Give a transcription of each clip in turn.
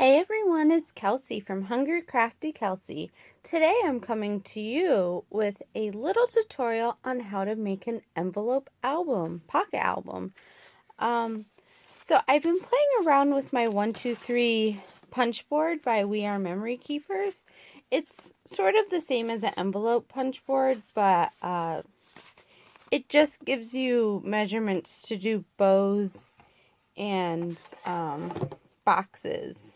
Hey everyone, it's Kelsey from Hungry Crafty Kelsey. Today I'm coming to you with a little tutorial on how to make an envelope album, pocket album. So I've been playing around with my 123 punch board by We Are Memory Keepers. It's sort of the same as an envelope punch board, but it just gives you measurements to do bows and boxes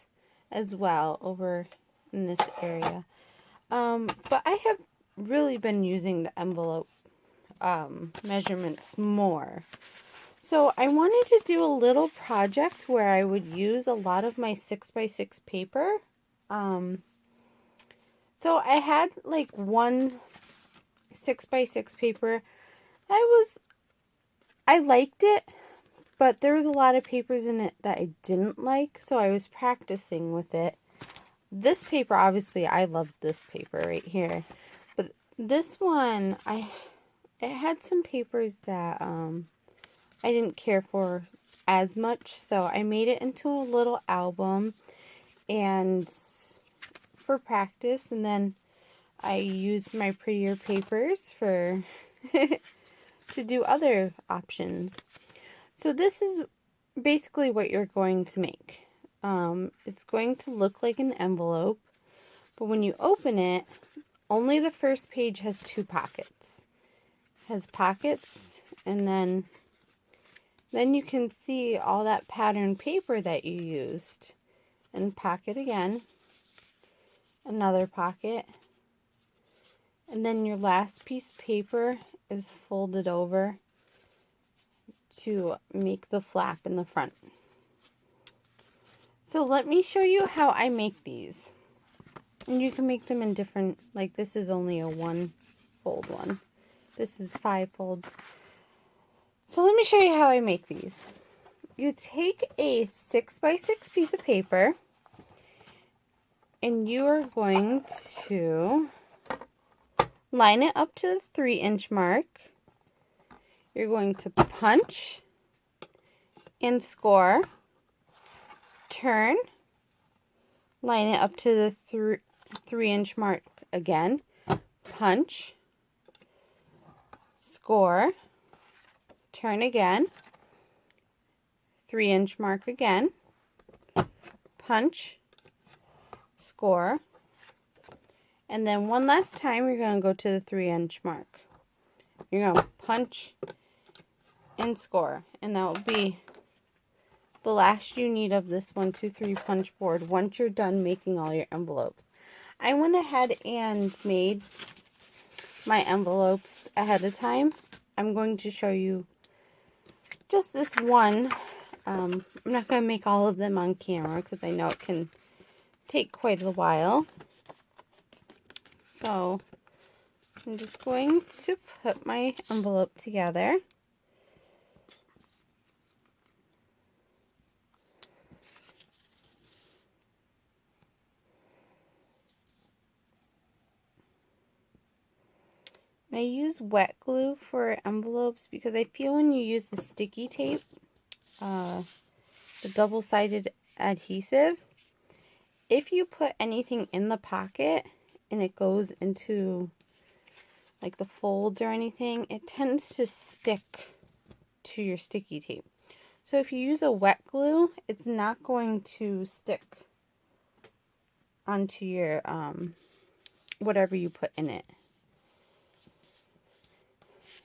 as well over in this area. But I have really been using the envelope measurements more. So I wanted to do a little project where I would use a lot of my 6x6 paper. So I had like one 6x6 paper. I liked it, but there was a lot of papers in it that I didn't like, so I was practicing with it. This paper, obviously, I loved this paper right here. But this one, it had some papers that I didn't care for as much, so I made it into a little album and for practice, and then I used my prettier papers for to do other options. So this is basically what you're going to make. It's going to look like an envelope, but when you open it, only the first page has two pockets. It has pockets, and then you can see all that pattern paper that you used. And pocket again, another pocket, and then your last piece of paper is folded over to make the flap in the front. So let me show you how I make these. And you can make them in different, like this is only a one fold one. This is 5 folds. So let me show you how I make these. You take a 6x6 piece of paper and you are going to line it up to the 3-inch mark. You're going to punch and score, turn, line it up to the 3-inch mark again, punch, score, turn again, 3-inch mark again, punch, score, and then one last time you're going to go to the 3-inch mark. You're going to punch and score, and that will be the last you need of this 123 punch board once you're done making all your envelopes. I went ahead and made my envelopes ahead of time. I'm going to show you just this one. I'm not going to make all of them on camera because I know it can take quite a while. So I'm just going to put my envelope together. I use wet glue for envelopes because I feel when you use the sticky tape, the double-sided adhesive, if you put anything in the pocket and it goes into like the folds or anything, it tends to stick to your sticky tape. So if you use a wet glue, it's not going to stick onto your whatever you put in it.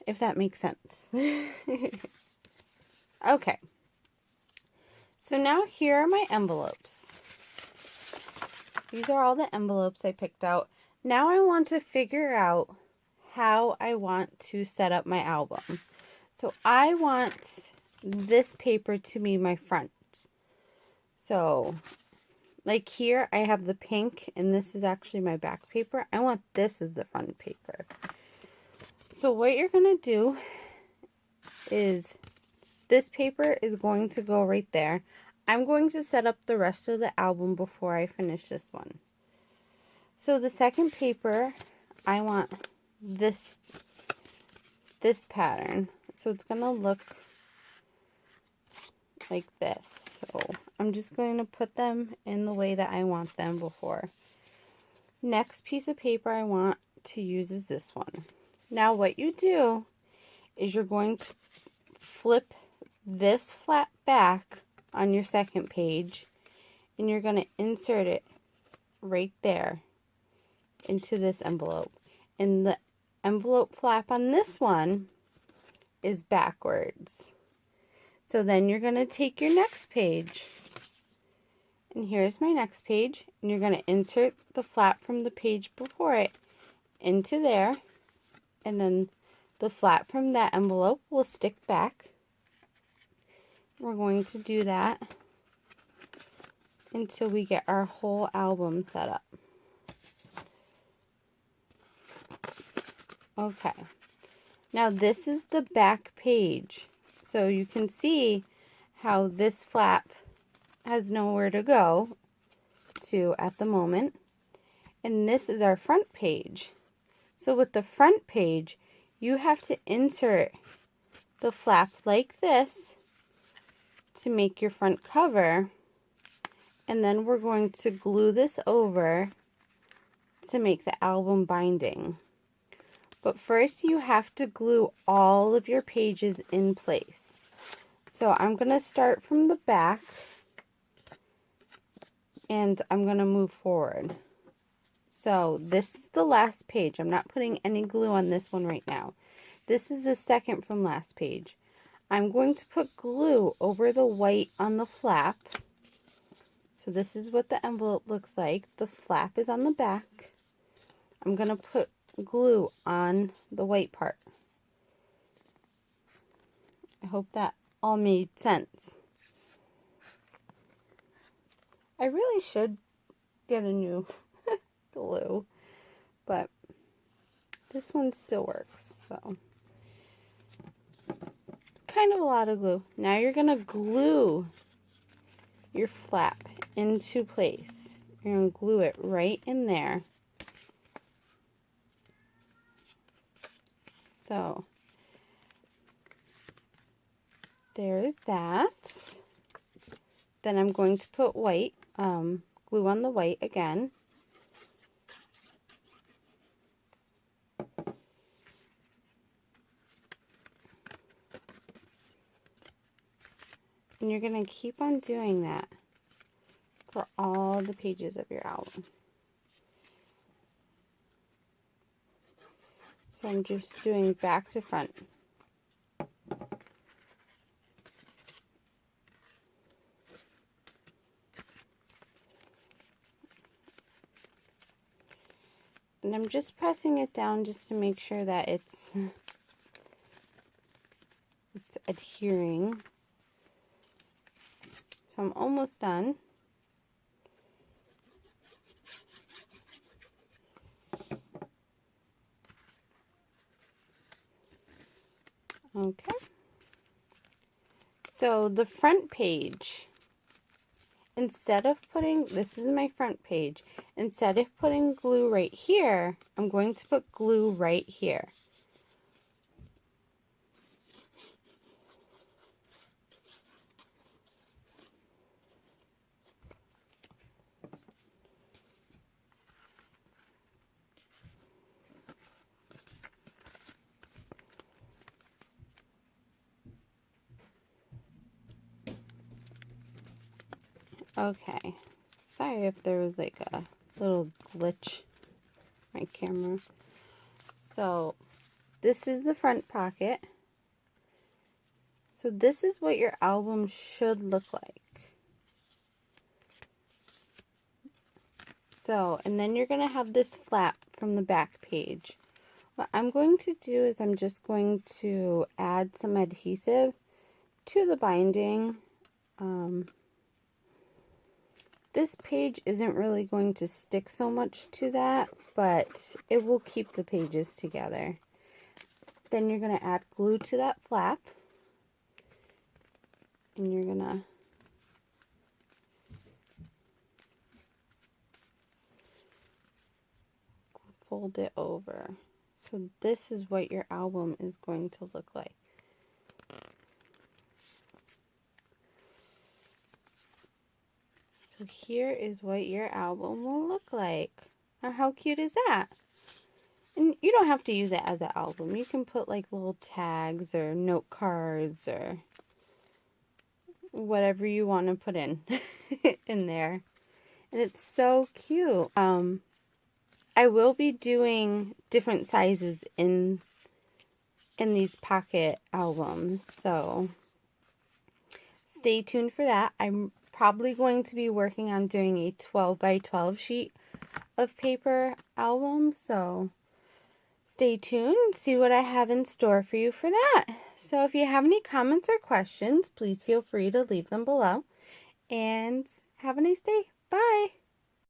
If that makes sense. Okay. So now here are my envelopes. These are all the envelopes I picked out. Now I want to figure out how I want to set up my album. So I want this paper to be my front. So like here I have the pink and this is actually my back paper. I want this as the front paper. So what you're going to do is this paper is going to go right there. I'm going to set up the rest of the album before I finish this one. So the second paper, I want this pattern. So it's going to look like this. So I'm just going to put them in the way that I want them before. Next piece of paper I want to use is this one. Now what you do is you're going to flip this flat back on your second page, and you're going to insert it right there into this envelope. And the envelope flap on this one is backwards. So then you're going to take your next page, and here's my next page, and you're going to insert the flap from the page before it into there, and then the flap from that envelope will stick back. We're going to do that until we get our whole album set up. Okay, now this is the back page, so you can see how this flap has nowhere to go to at the moment, and this is our front page. So with the front page, you have to insert the flap like this to make your front cover, and then we're going to glue this over to make the album binding. But first you have to glue all of your pages in place. So I'm going to start from the back, and I'm going to move forward. So this is the last page. I'm not putting any glue on this one right now. This is the second from last page. I'm going to put glue over the white on the flap. So this is what the envelope looks like. The flap is on the back. I'm going to put glue on the white part. I hope that all made sense. I really should get a new glue, but this one still works, so it's kind of a lot of glue. Now you're going to glue your flap into place. You're going to glue it right in there. So there's that. Then I'm going to put white, glue on the white again. And you're going to keep on doing that for all the pages of your album. So I'm just doing back to front. And I'm just pressing it down just to make sure that it's adhering. So I'm almost done. Okay. So the front page, instead of putting, this is my front page, instead of putting glue right here, I'm going to put glue right here. Okay, sorry if there was like a little glitch on my camera. So this is the front pocket. So this is what your album should look like. So, and then you're going to have this flap from the back page. What I'm going to do is I'm just going to add some adhesive to the binding. This page isn't really going to stick so much to that, but it will keep the pages together. Then you're going to add glue to that flap, and you're going to fold it over. So this is what your album is going to look like. So here is what your album will look like. Now how cute is that? And you don't have to use it as an album. You can put like little tags or note cards or whatever you want to put in in there. And it's so cute. I will be doing different sizes in these pocket albums, so stay tuned for that. I'm probably going to be working on doing a 12 by 12 sheet of paper album, so stay tuned and see what I have in store for you for that. So if you have any comments or questions, please feel free to leave them below, and have a nice day. Bye!